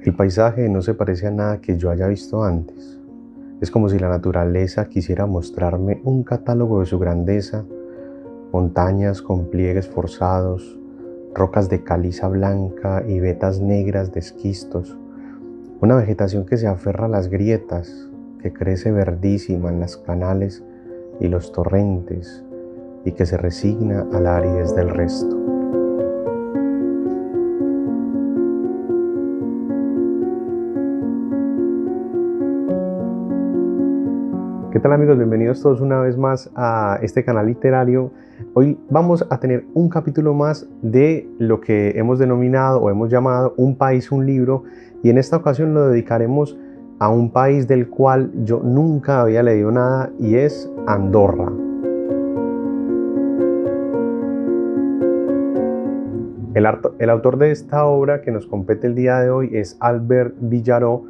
El paisaje no se parece a nada que yo haya visto antes. Es como si la naturaleza quisiera mostrarme un catálogo de su grandeza: montañas con pliegues forzados, rocas de caliza blanca y vetas negras de esquistos, una vegetación que se aferra a las grietas, que crece verdísima en las canales y los torrentes y que se resigna a la aridez del resto. ¿Qué tal, amigos? Bienvenidos todos una vez más a este canal literario. Hoy vamos a tener un capítulo más de lo que hemos denominado o hemos llamado Un país, un libro, y en esta ocasión lo dedicaremos a un país del cual yo nunca había leído nada, y es Andorra. El autor de esta obra que nos compete el día de hoy es Albert Villaró,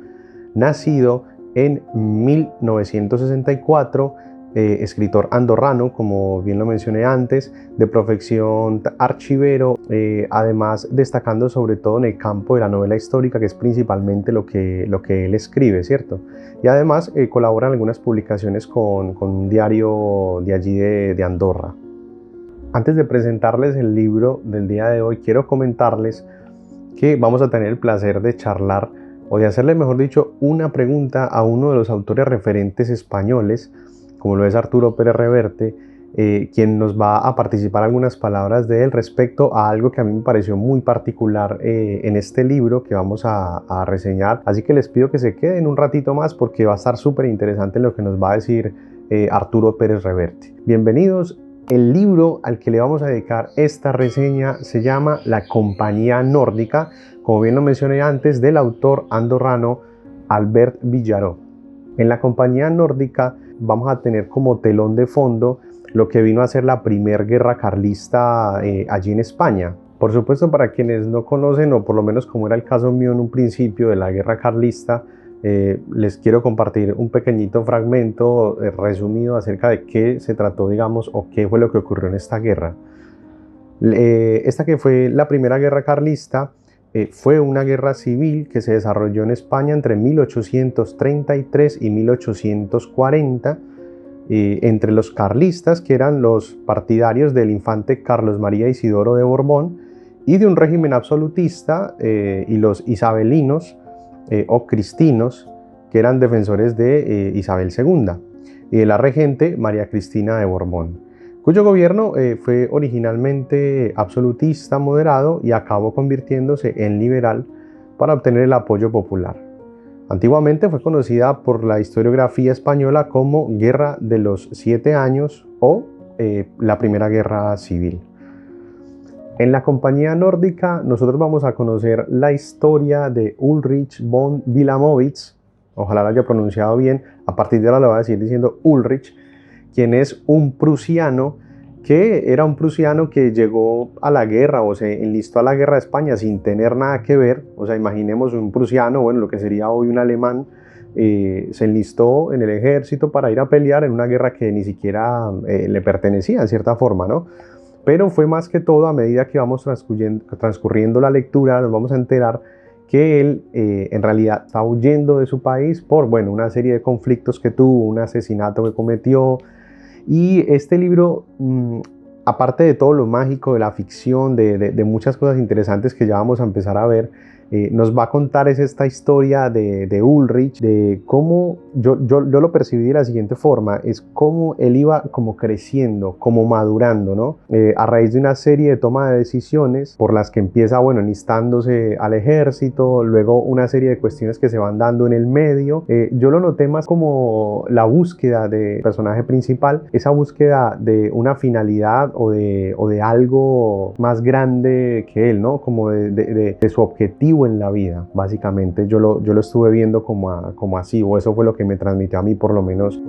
nacido en 1964, escritor andorrano, como bien lo mencioné antes, de profesión archivero, además destacando sobre todo en el campo de la novela histórica, que es principalmente lo que él escribe, ¿cierto? Y además colabora en algunas publicaciones con un diario de allí de Andorra. Antes de presentarles el libro del día de hoy, quiero comentarles que vamos a tener el placer de charlar, o de hacerle, mejor dicho, una pregunta a uno de los autores referentes españoles, como lo es Arturo Pérez Reverte, quien nos va a participar algunas palabras de él respecto a algo que a mí me pareció muy particular en este libro que vamos a reseñar. Así que les pido que se queden un ratito más porque va a estar súper interesante lo que nos va a decir Arturo Pérez Reverte. Bienvenidos. El libro al que le vamos a dedicar esta reseña se llama La Compañía Nórdica, como bien lo mencioné antes, del autor andorrano Albert Villaró. En La Compañía Nórdica vamos a tener como telón de fondo lo que vino a ser la primera guerra carlista allí en España. Por supuesto, para quienes no conocen, o por lo menos como era el caso mío en un principio de la guerra carlista, les quiero compartir un pequeñito fragmento resumido acerca de qué se trató, digamos, o qué fue lo que ocurrió en esta guerra. Esta que fue la primera guerra carlista fue una guerra civil que se desarrolló en España entre 1833 y 1840 entre los carlistas, que eran los partidarios del infante Carlos María Isidoro de Borbón, y de un régimen absolutista, y los isabelinos o cristinos, que eran defensores de Isabel II, y de la regente María Cristina de Borbón, cuyo gobierno fue originalmente absolutista moderado y acabó convirtiéndose en liberal para obtener el apoyo popular. Antiguamente fue conocida por la historiografía española como Guerra de los 7 Años o la Primera Guerra Civil. En La Compañía Nórdica nosotros vamos a conocer la historia de Ulrich von Wilamowitz, ojalá lo haya pronunciado bien, a partir de ahora lo voy a decir diciendo Ulrich, quien es un prusiano que era un prusiano que llegó a la guerra o se enlistó a la guerra de España sin tener nada que ver. O sea, imaginemos un prusiano, bueno, lo que sería hoy un alemán, se enlistó en el ejército para ir a pelear en una guerra que ni siquiera le pertenecía en cierta forma, ¿no? Pero fue más que todo, a medida que vamos transcurriendo la lectura, nos vamos a enterar que él en realidad está huyendo de su país por, bueno, una serie de conflictos que tuvo, un asesinato que cometió. Y este libro, aparte de todo lo mágico, de la ficción, de muchas cosas interesantes que ya vamos a empezar a ver, nos va a contar esta historia de Ulrich, de cómo yo lo percibí de la siguiente forma: es cómo él iba como creciendo, como madurando, ¿no? A raíz de una serie de toma de decisiones por las que empieza, bueno, enlistándose al ejército, luego una serie de cuestiones que se van dando en el medio. Yo lo noté más como la búsqueda del personaje principal, esa búsqueda de una finalidad o de algo más grande que él, ¿no? Como de su objetivo en la vida, básicamente. Yo lo estuve viendo como así, o eso fue lo que me transmitió a mí, por lo menos.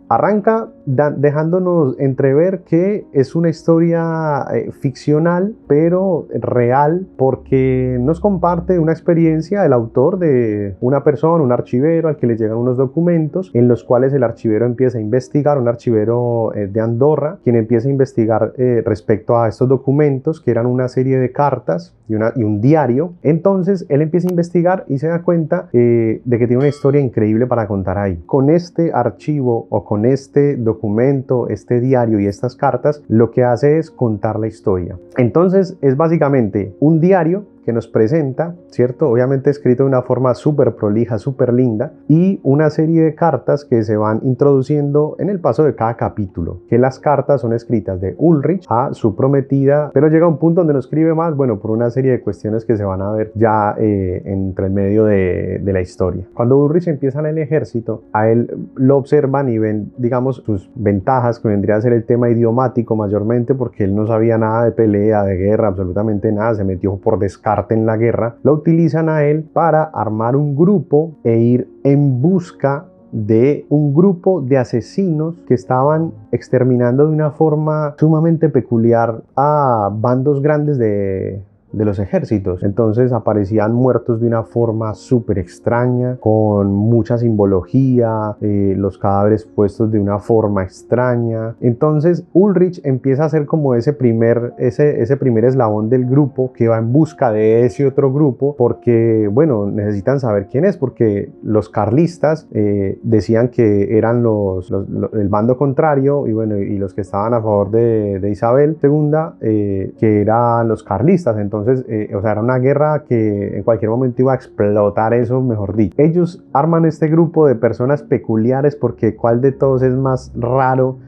Arranca dejándonos entrever que es una historia ficcional, pero real, porque nos comparte una experiencia el autor de una persona, un archivero, al que le llegan unos documentos en los cuales el archivero empieza a investigar, un archivero de Andorra, quien empieza a investigar respecto a estos documentos, que eran una serie de cartas y un diario. Entonces él empieza a investigar y se da cuenta de que tiene una historia increíble para contar ahí. Con este archivo o con este documento, este diario y estas cartas, lo que hace es contar la historia. Entonces es básicamente un diario que nos presenta, ¿cierto? Obviamente escrito de una forma súper prolija, súper linda, y una serie de cartas que se van introduciendo en el paso de cada capítulo, que las cartas son escritas de Ulrich a su prometida, pero llega un punto donde no escribe más, bueno, por una serie de cuestiones que se van a ver ya entre el medio de la historia. Cuando Ulrich empieza en el ejército, a él lo observan y ven, digamos, sus ventajas, que vendría a ser el tema idiomático mayormente, porque él no sabía nada de pelea, de guerra, absolutamente nada, se metió por descarte en la guerra. Lo utilizan a él para armar un grupo e ir en busca de un grupo de asesinos que estaban exterminando de una forma sumamente peculiar a bandos grandes de los ejércitos. Entonces aparecían muertos de una forma súper extraña, con mucha simbología, los cadáveres puestos de una forma extraña. Entonces Ulrich empieza a ser como ese primer eslabón del grupo que va en busca de ese otro grupo, porque bueno, necesitan saber quién es, porque los carlistas decían que eran el bando contrario, y bueno, y los que estaban a favor de Isabel II, que eran los carlistas. Entonces, o sea, era una guerra que en cualquier momento iba a explotar eso, mejor dicho. Ellos arman este grupo de personas peculiares, porque ¿cuál de todos es más raro?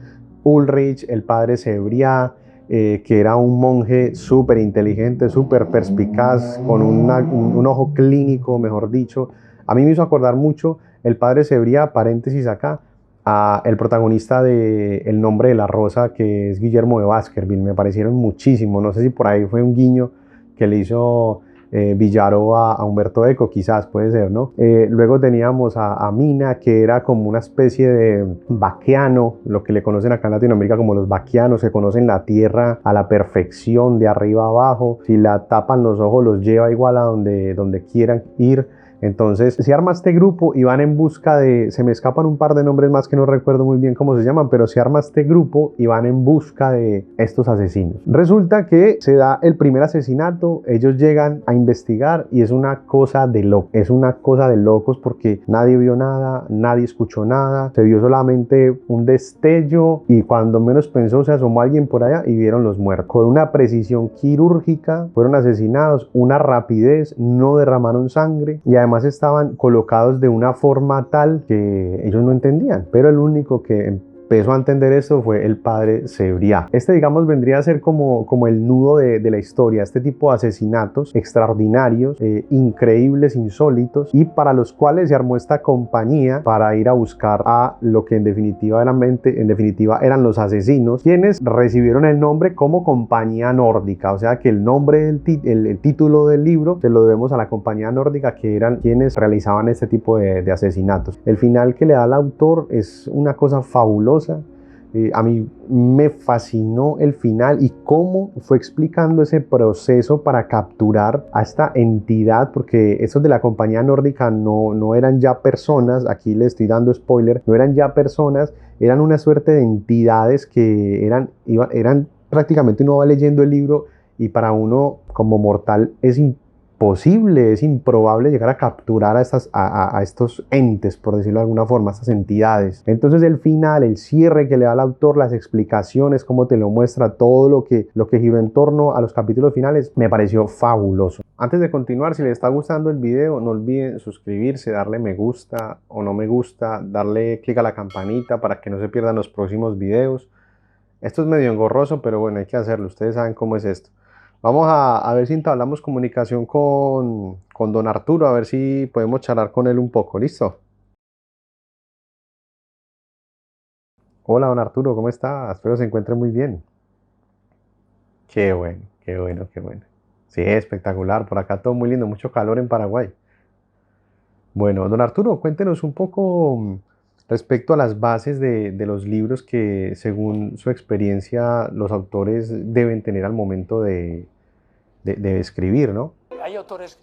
Ulrich, el padre Cebriá, que era un monje súper inteligente, súper perspicaz, con un ojo clínico, mejor dicho. A mí me hizo acordar mucho el padre Cebriá, paréntesis acá, a el protagonista de El nombre de la rosa, que es Guillermo de Baskerville. Me parecieron muchísimo, no sé si por ahí fue un guiño que le hizo Villaro a Humberto Eco, quizás puede ser, ¿no? Luego teníamos a Mina, que era como una especie de vaquiano, lo que le conocen acá en Latinoamérica como los vaquianos, que conocen la tierra a la perfección, de arriba a abajo. Si la tapan los ojos, los lleva igual a donde quieran ir. Entonces se arma este grupo y van en busca de, se me escapan un par de nombres más que no recuerdo muy bien cómo se llaman, pero se arma este grupo y van en busca de estos asesinos. Resulta que se da el primer asesinato, ellos llegan a investigar y es una cosa de locos, es una cosa de locos, porque nadie vio nada, nadie escuchó nada, se vio solamente un destello y cuando menos pensó se asomó alguien por allá y vieron los muertos. Con una precisión quirúrgica fueron asesinados, una rapidez, no derramaron sangre y además estaban colocados de una forma tal que ellos no entendían, pero el único que empezó a entender esto fue el padre Cebriá. Este, digamos, vendría a ser como el nudo de la historia, este tipo de asesinatos extraordinarios, increíbles, insólitos, y para los cuales se armó esta compañía para ir a buscar a lo que en definitiva eran los asesinos, quienes recibieron el nombre como Compañía Nórdica. O sea que el nombre el título del libro se lo debemos a la Compañía Nórdica, que eran quienes realizaban este tipo de asesinatos. El final que le da el autor es una cosa fabulosa. A mí me fascinó el final y cómo fue explicando ese proceso para capturar a esta entidad, porque esos de la Compañía Nórdica no eran ya personas, aquí le estoy dando spoiler, no eran ya personas, eran una suerte de entidades que eran prácticamente, uno va leyendo el libro y para uno como mortal es imposible, es improbable llegar a capturar a estos entes, por decirlo de alguna forma, estas entidades. Entonces el final, el cierre que le da el autor, las explicaciones, cómo te lo muestra, todo lo que giró en torno a los capítulos finales, me pareció fabuloso. Antes de continuar, si les está gustando el video, no olviden suscribirse, darle me gusta o no me gusta, darle clic a la campanita para que no se pierdan los próximos videos. Esto es medio engorroso, pero bueno, hay que hacerlo, ustedes saben cómo es esto. Vamos a ver si entablamos comunicación con don Arturo, a ver si podemos charlar con él un poco. ¿Listo? Hola, don Arturo, ¿cómo está? Espero se encuentre muy bien. Qué bueno, qué bueno, qué bueno. Sí, espectacular. Por acá todo muy lindo, mucho calor en Paraguay. Bueno, don Arturo, cuéntenos un poco Respecto a las bases de los libros que, según su experiencia, los autores deben tener al momento de escribir, ¿no? Hay autores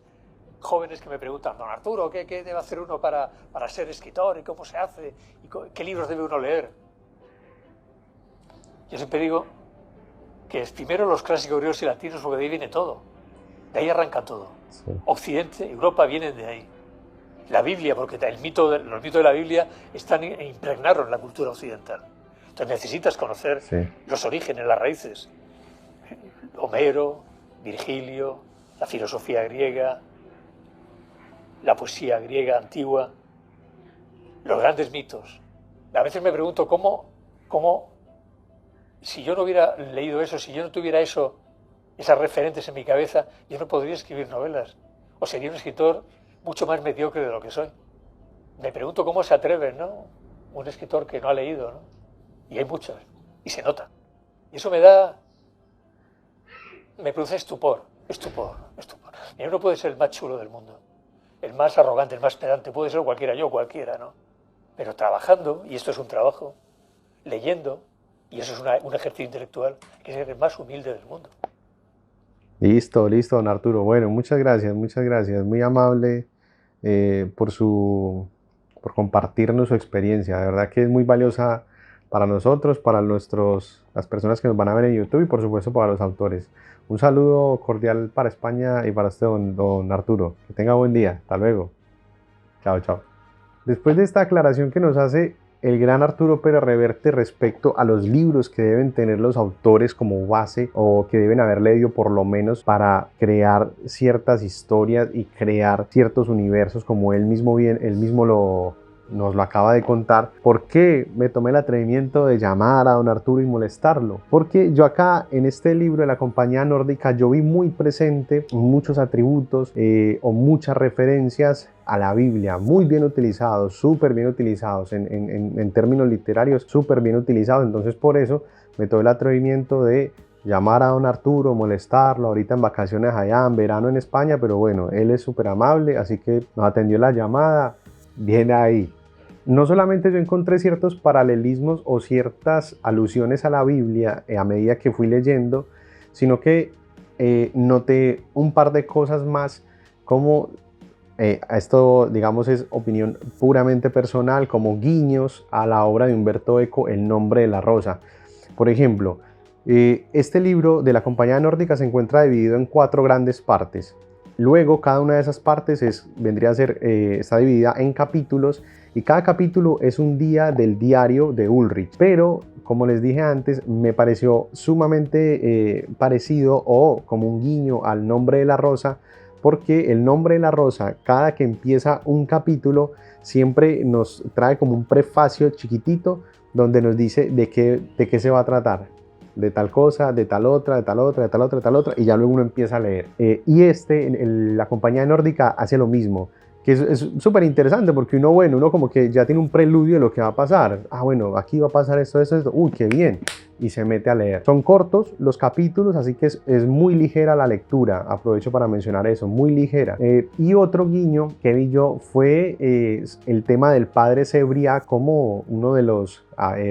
jóvenes que me preguntan, don Arturo, ¿qué debe hacer uno para ser escritor? ¿Y cómo se hace? ¿Y qué libros debe uno leer? Yo siempre digo que es primero los clásicos griegos y latinos, porque de ahí viene todo. De ahí arranca todo. Sí. Occidente, Europa vienen de ahí. La Biblia, porque los mitos de la Biblia están impregnados en la cultura occidental. Entonces necesitas conocer los orígenes, las raíces. Homero, Virgilio, la filosofía griega, la poesía griega antigua, los grandes mitos. A veces me pregunto cómo si yo no hubiera leído eso, si yo no tuviera esas referentes en mi cabeza, yo no podría escribir novelas. O sería un escritor mucho más mediocre de lo que soy. Me pregunto cómo se atreve, ¿no? Un escritor que no ha leído, ¿no? Y hay muchos, y se nota. Y eso me produce estupor. Y uno puede ser el más chulo del mundo, el más arrogante, el más pedante, puede ser cualquiera, ¿no? Pero trabajando, y esto es un trabajo, leyendo, y eso es un ejercicio intelectual, que es el más humilde del mundo. Listo, don Arturo. Bueno, muchas gracias, muy amable por compartirnos su experiencia. De verdad que es muy valiosa para nosotros, para las personas que nos van a ver en YouTube y por supuesto para los autores. Un saludo cordial para España y para usted, don Arturo. Que tenga buen día. Hasta luego. Chao, chao. Después de esta aclaración que nos hace el gran Arturo Pérez Reverte respecto a los libros que deben tener los autores como base o que deben haber leído por lo menos para crear ciertas historias y crear ciertos universos como él mismo nos lo acaba de contar. ¿Por qué me tomé el atrevimiento de llamar a don Arturo y molestarlo? Porque yo acá en este libro de la Compañía Nórdica yo vi muy presente muchos atributos o muchas referencias a la Biblia, muy bien utilizados, súper bien utilizados, en términos literarios, súper bien utilizados. Entonces por eso me tomé el atrevimiento de llamar a don Arturo, molestarlo, ahorita en vacaciones allá, en verano en España, pero bueno, él es súper amable, así que nos atendió la llamada, viene ahí. No solamente yo encontré ciertos paralelismos o ciertas alusiones a la Biblia a medida que fui leyendo, sino que noté un par de cosas más como esto, digamos, es opinión puramente personal, como guiños a la obra de Humberto Eco, El nombre de la rosa. Por ejemplo, este libro de la Compañía Nórdica se encuentra dividido en 4 grandes partes. Luego, cada una de esas partes está dividida en capítulos y cada capítulo es un día del diario de Ulrich. Pero, como les dije antes, me pareció sumamente parecido o como un guiño al nombre de la rosa, porque el nombre de la rosa, cada que empieza un capítulo, siempre nos trae como un prefacio chiquitito donde nos dice de qué se va a tratar. De tal cosa, de tal otra, de tal otra, de tal otra, de tal otra, y ya luego uno empieza a leer. Y la Compañía Nórdica hace lo mismo, que es súper interesante porque uno como que ya tiene un preludio de lo que va a pasar. Ah, bueno, aquí va a pasar esto, uy, qué bien, y se mete a leer. Son cortos los capítulos, así que es muy ligera la lectura, aprovecho para mencionar eso, muy ligera. Y otro guiño que vi yo fue el tema del padre Sebria como uno de los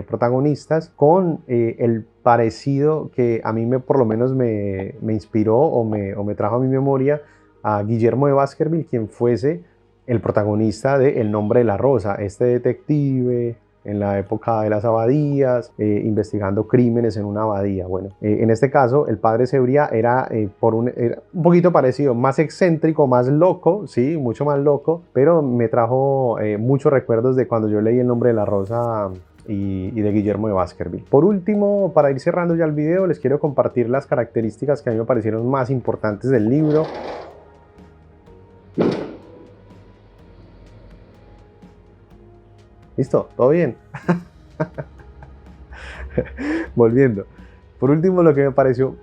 protagonistas, con el parecido que a mí por lo menos me inspiró o me trajo a mi memoria a Guillermo de Baskerville, quien fuese el protagonista de El nombre de la rosa, este detective en la época de las abadías, investigando crímenes en una abadía. Bueno, en este caso el padre Sebria era un poquito parecido, más excéntrico, más loco, sí, mucho más loco, pero me trajo muchos recuerdos de cuando yo leí El nombre de la rosa y de Guillermo de Baskerville. Por último, para ir cerrando ya el video, les quiero compartir las características que a mí me parecieron más importantes del libro. ¿Listo? ¿Todo bien? Volviendo. Por último, lo que me pareció,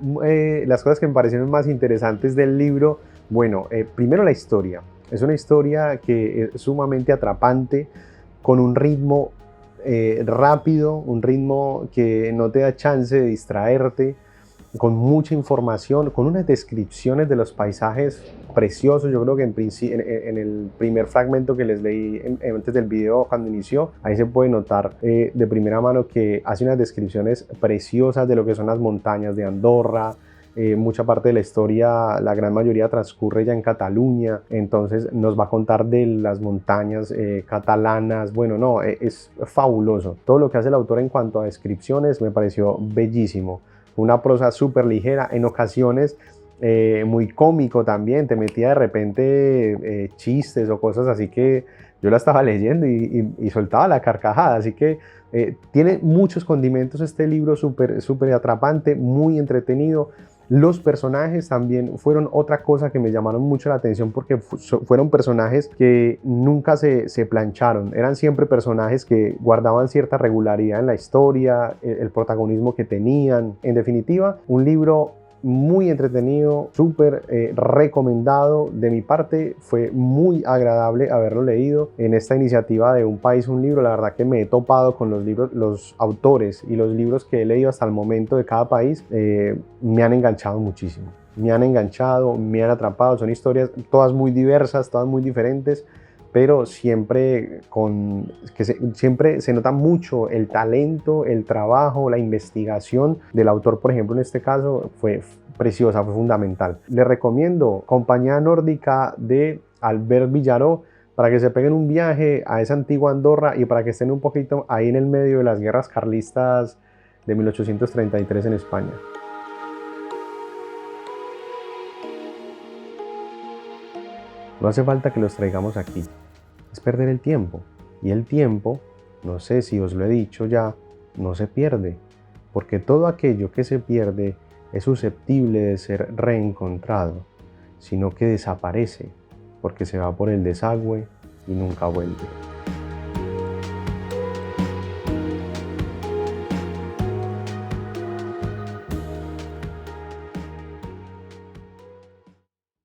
las cosas que me parecieron más interesantes del libro, bueno, primero la historia. Es una historia que es sumamente atrapante, con un ritmo rápido, un ritmo que no te da chance de distraerte. con mucha información, con unas descripciones de los paisajes preciosos. Yo creo que en el primer fragmento que les leí antes del video cuando inició, ahí se puede notar de primera mano que hace unas descripciones preciosas de lo que son las montañas de Andorra. Mucha parte de la historia, la gran mayoría transcurre ya en Cataluña, entonces nos va a contar de las montañas catalanas. Bueno, no, es fabuloso. Todo lo que hace el autor en cuanto a descripciones me pareció bellísimo. Una prosa súper ligera, en ocasiones muy cómico también, te metía de repente chistes o cosas así que yo la estaba leyendo y soltaba la carcajada, así que tiene muchos condimentos este libro, súper atrapante, muy entretenido. Los personajes también fueron otra cosa que me llamaron mucho la atención porque fueron personajes que nunca se plancharon, eran siempre personajes que guardaban cierta regularidad en la historia, el protagonismo que tenían. En definitiva, un libro muy entretenido, súper recomendado. De mi parte fue muy agradable haberlo leído en esta iniciativa de Un País, un Libro. La verdad que me he topado con los libros, los autores y los libros que he leído hasta el momento de cada país, me han enganchado muchísimo. Me han enganchado, me han atrapado. Son historias todas muy diversas, todas muy diferentes, pero siempre siempre se nota mucho el talento, el trabajo, la investigación del autor. Por ejemplo, en este caso fue preciosa, fue fundamental. Les recomiendo Compañía Nórdica de Albert Villaró para que se peguen un viaje a esa antigua Andorra y para que estén un poquito ahí en el medio de las guerras carlistas de 1833 en España. No hace falta que los traigamos aquí, es perder el tiempo. Y el tiempo, no sé si os lo he dicho ya, no se pierde, porque todo aquello que se pierde es susceptible de ser reencontrado, sino que desaparece, porque se va por el desagüe y nunca vuelve.